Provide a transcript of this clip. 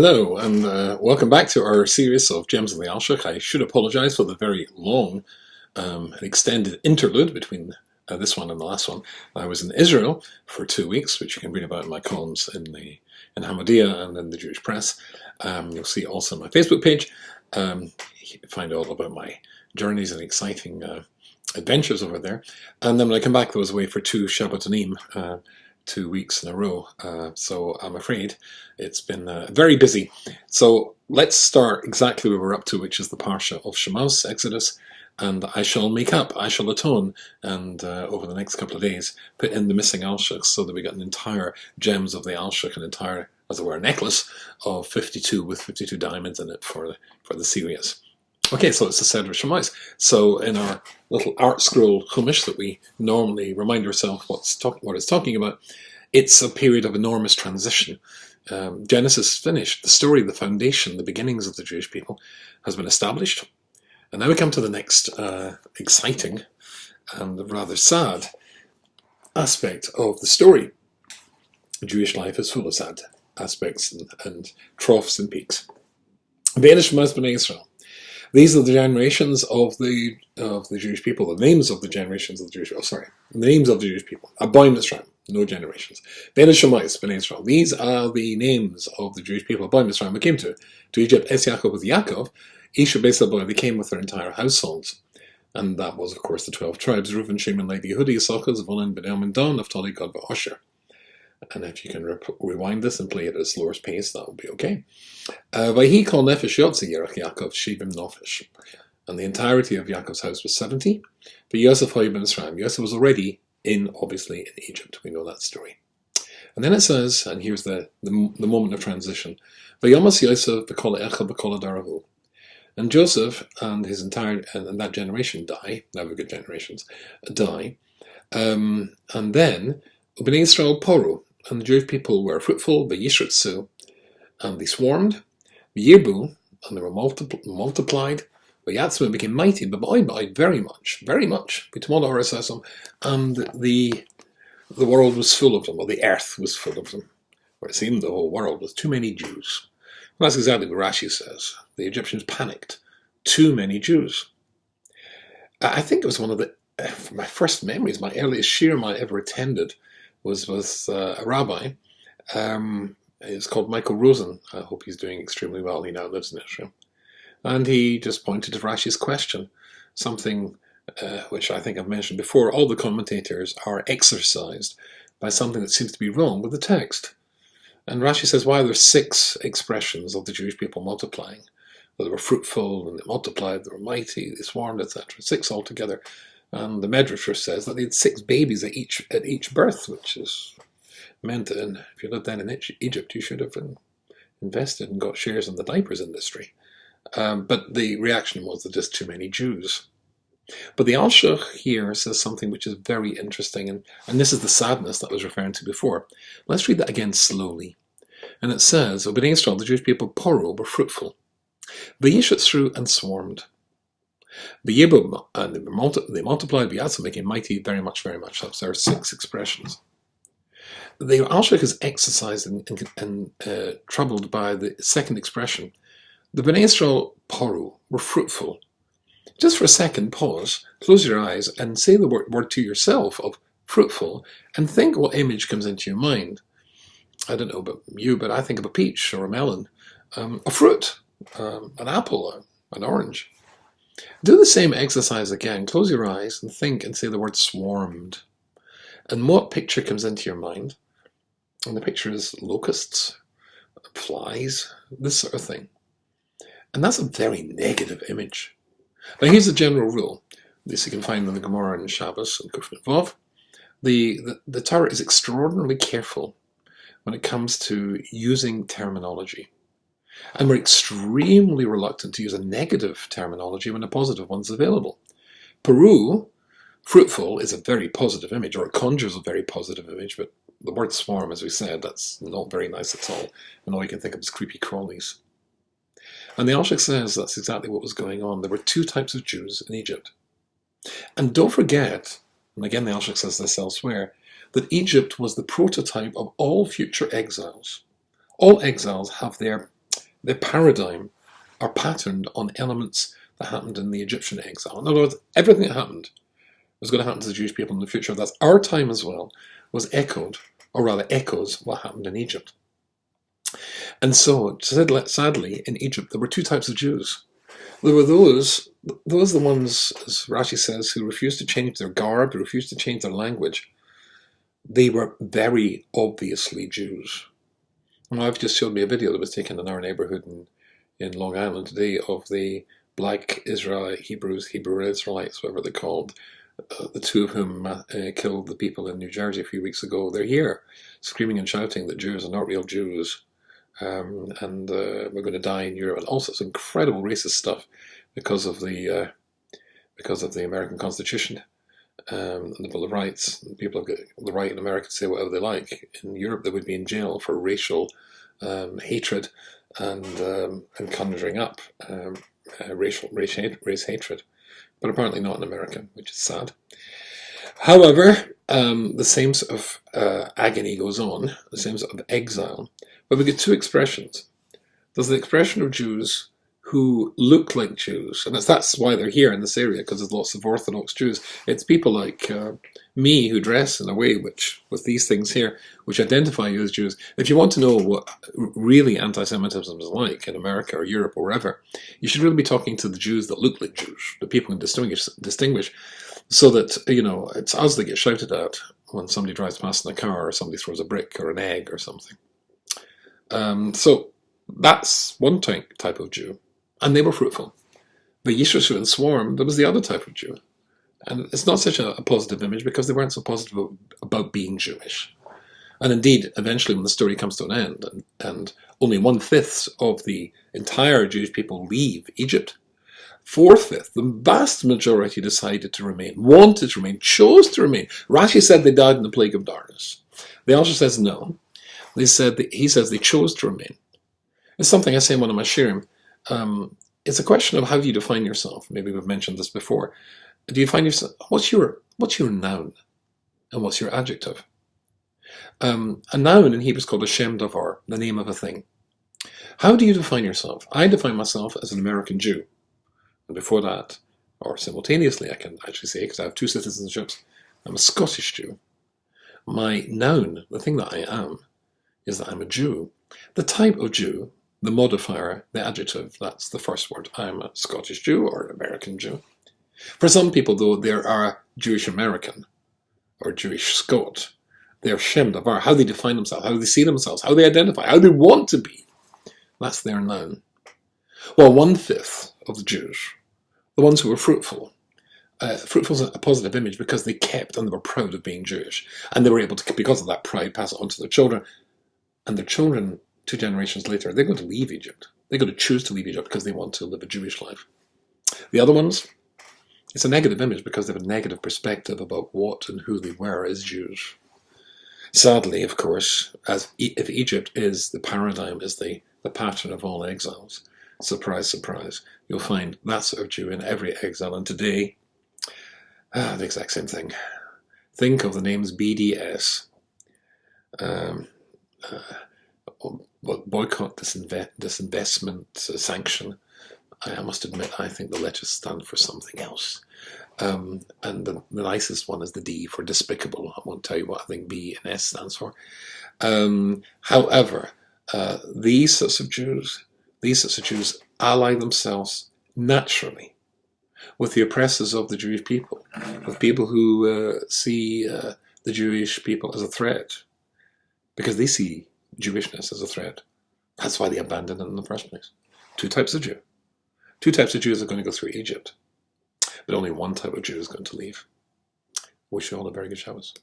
Hello, and welcome back to our series of Gems of the Alshich. I should apologise for the very long and extended interlude between this one and the last one. I was in Israel for 2 weeks, which you can read about in my columns in Hamadiyah and in the Jewish Press. You'll see also on my Facebook page. You can find out about my journeys and exciting adventures over there. And then when I come back, I was away for 2 Shabbatonim, 2 weeks in a row, so I'm afraid it's been very busy. So let's start exactly where we're up to, which is the Parsha of Shemos, Exodus, and I shall make up, I shall atone, and over the next couple of days put in the missing Alshich so that we got an entire Gems of the Alshich, an entire, as it were, necklace of 52 with 52 diamonds in it for the series. Okay, so it's the Seder Shemais. So in our little art scroll Chumash that we normally remind ourselves what it's talking about, it's a period of enormous transition. Genesis finished. The story, the foundation, the beginnings of the Jewish people has been established. And now we come to the next exciting and rather sad aspect of the story. Jewish life is full of sad aspects and troughs and peaks. V'yesh Shemos b'nei Yisrael. These are the generations of the Jewish people. The names of the generations of the Jewish people. The names of the Jewish people. Aboim Mitzrayim, no generations. V'yesh Shemos b'nei Yisrael. These are the names of the Jewish people. Aboim Mitzrayim. They came to Egypt. Es Yaakov with Yaakov. Isha Beis Aboim. They came with their entire households, and that was, of course, the 12 tribes: Reuven, Shimon, Levi, Yehuda, Yisachar, Zevulun, Benjamin, Dan, Naphtali, Gad, v'Asher. And if you can rewind this and play it at a slower pace, that will be okay. Vayhi kol nefesh yotzi yerach Yaakov shivim nofesh. And the entirety of Yaakov's house was 70. But Yosef hoy ben Mitzrayim. Yosef was already obviously in Egypt. We know that story. And then it says, and here's the moment of transition. Vayomas Yosef b'kol echa b'kol adarahu. And Joseph and his entire, and that generation die, never good generations, die. And then, Bnei Yisrael poru. And the Jewish people were fruitful, v'yishritzu, and they swarmed, v'yirbu, and they were multiplied, v'yatzmu, became mighty, but very much, v'timod ha'aretz, and the world was full of them, or the earth was full of them, or it seemed the whole world was too many Jews. And that's exactly what Rashi says. The Egyptians panicked. Too many Jews. I think it was one of my first memories, my earliest shiur I ever attended, was with a rabbi. He's called Michael Rosen. I hope he's doing extremely well. He now lives in Israel. And he just pointed to Rashi's question, something which I think I've mentioned before. All the commentators are exercised by something that seems to be wrong with the text. And Rashi says, why there are 6 expressions of the Jewish people multiplying. Well, they were fruitful, and they multiplied, they were mighty, they swarmed, etc. 6 altogether. And the Medrash says that they had 6 babies at each birth, which is meant, and if you lived then in Egypt, you should have invested and got shares in the diapers industry. But the reaction was that just too many Jews. But the Alshich here says something which is very interesting, and this is the sadness that I was referring to before. Let's read that again slowly. And it says, O Bnei Yisrael, the Jewish people, poru, were fruitful. V'yishitzru, and swarmed. The Yibum, and they multiplied, V'yatzim, became mighty, very much. That's there are 6 expressions. The Alshich is exercised and troubled by the second expression. The Bnei Yisrael poru were fruitful. Just for a second, pause, close your eyes, and say the word to yourself of fruitful, and think what image comes into your mind. I don't know about you, but I think of a peach or a melon, a fruit, an apple, an orange. Do the same exercise again. Close your eyes and think and say the word swarmed. And what picture comes into your mind? And the picture is locusts, flies, this sort of thing. And that's a very negative image. Now here's the general rule. This you can find in the Gemara and Shabbos and Kuf Vov. The Torah is extraordinarily careful when it comes to using terminology. And we're extremely reluctant to use a negative terminology when a positive one's available. Peru, fruitful, is a very positive image, or it conjures a very positive image, but the word swarm, as we said, that's not very nice at all. And all you can think of is creepy crawlies. And the Alshich says that's exactly what was going on. There were 2 types of Jews in Egypt. And don't forget, and again the Alshich says this elsewhere, that Egypt was the prototype of all future exiles. All exiles have their the paradigm are patterned on elements that happened in the Egyptian exile. In other words, everything that happened was going to happen to the Jewish people in the future. That's our time as well, was echoed, or rather echoes, what happened in Egypt. And so, sadly, in Egypt, there were two types of Jews. There were those the ones, as Rashi says, who refused to change their garb, who refused to change their language. They were very obviously Jews. And I've just showed me a video that was taken in our neighborhood in Long Island today of the black Hebrew Israelites, whatever they're called, the two of whom killed the people in New Jersey a few weeks ago. They're here screaming and shouting that Jews are not real Jews, and we're going to die in Europe, and all sorts of incredible racist stuff because of the American Constitution and the Bill of Rights. People have got the right in America to say whatever they like. In Europe, they would be in jail for racial hatred and conjuring up race hatred. But apparently not in America, which is sad. However, the same sort of agony goes on, the same sort of exile. But we get two expressions. There's the expression of Jews who look like Jews, and that's why they're here in this area, because there's lots of Orthodox Jews. It's people like me who dress in a way with these things here, which identify you as Jews. If you want to know what really anti-Semitism is like in America or Europe or wherever, you should really be talking to the Jews that look like Jews, the people who distinguish, so that, it's us that get shouted at when somebody drives past in a car or somebody throws a brick or an egg or something. So that's one type of Jew, and they were fruitful. The Yishushu and Swarm, there was the other type of Jew. And it's not such a positive image because they weren't so positive about being Jewish. And indeed, eventually when the story comes to an end, and only 1/5 of the entire Jewish people leave Egypt, 4/5, the vast majority decided to remain, wanted to remain, chose to remain. Rashi said they died in the plague of darkness. The Alshich says no. He says they chose to remain. It's something I say in one of my shirim. It's a question of how you define yourself. Maybe we've mentioned this before. Do you find yourself? What's your noun, and what's your adjective? A noun in Hebrew is called a shem davar, the name of a thing. How do you define yourself? I define myself as an American Jew, and before that, or simultaneously, I can actually say, because I have two citizenships, I'm a Scottish Jew. My noun, the thing that I am, is that I'm a Jew. The type of Jew, the modifier, the adjective, that's the first word. I'm a Scottish Jew or an American Jew. For some people, though, there are Jewish American or Jewish Scot. They're Shem Davar, how they define themselves, how they see themselves, how they identify, how they want to be. That's their noun. Well, 1/5 of the Jews, the ones who were fruitful, fruitful is a positive image because they kept and they were proud of being Jewish. And they were able to, because of that pride, pass it on to their children. And their children, 2 generations later, they're going to leave Egypt. They're going to choose to leave Egypt because they want to live a Jewish life. The other ones, it's a negative image because they have a negative perspective about what and who they were as Jews. Sadly, of course, if Egypt is the paradigm, is the pattern of all exiles, surprise, surprise, you'll find that sort of Jew in every exile. And today, the exact same thing. Think of the names BDS. Boycott, disinvestment, sanction. I must admit, I think the letters stand for something else. And the nicest one is the D for despicable. I won't tell you what I think B and S stands for. However, these sorts of Jews ally themselves naturally with the oppressors of the Jewish people, with people who see the Jewish people as a threat, because they see Jewishness as a threat. That's why they abandoned it in the first place. Two types of Jew. Two types of Jews are going to go through Egypt, but only one type of Jew is going to leave. Wish you all a very good Shabbos.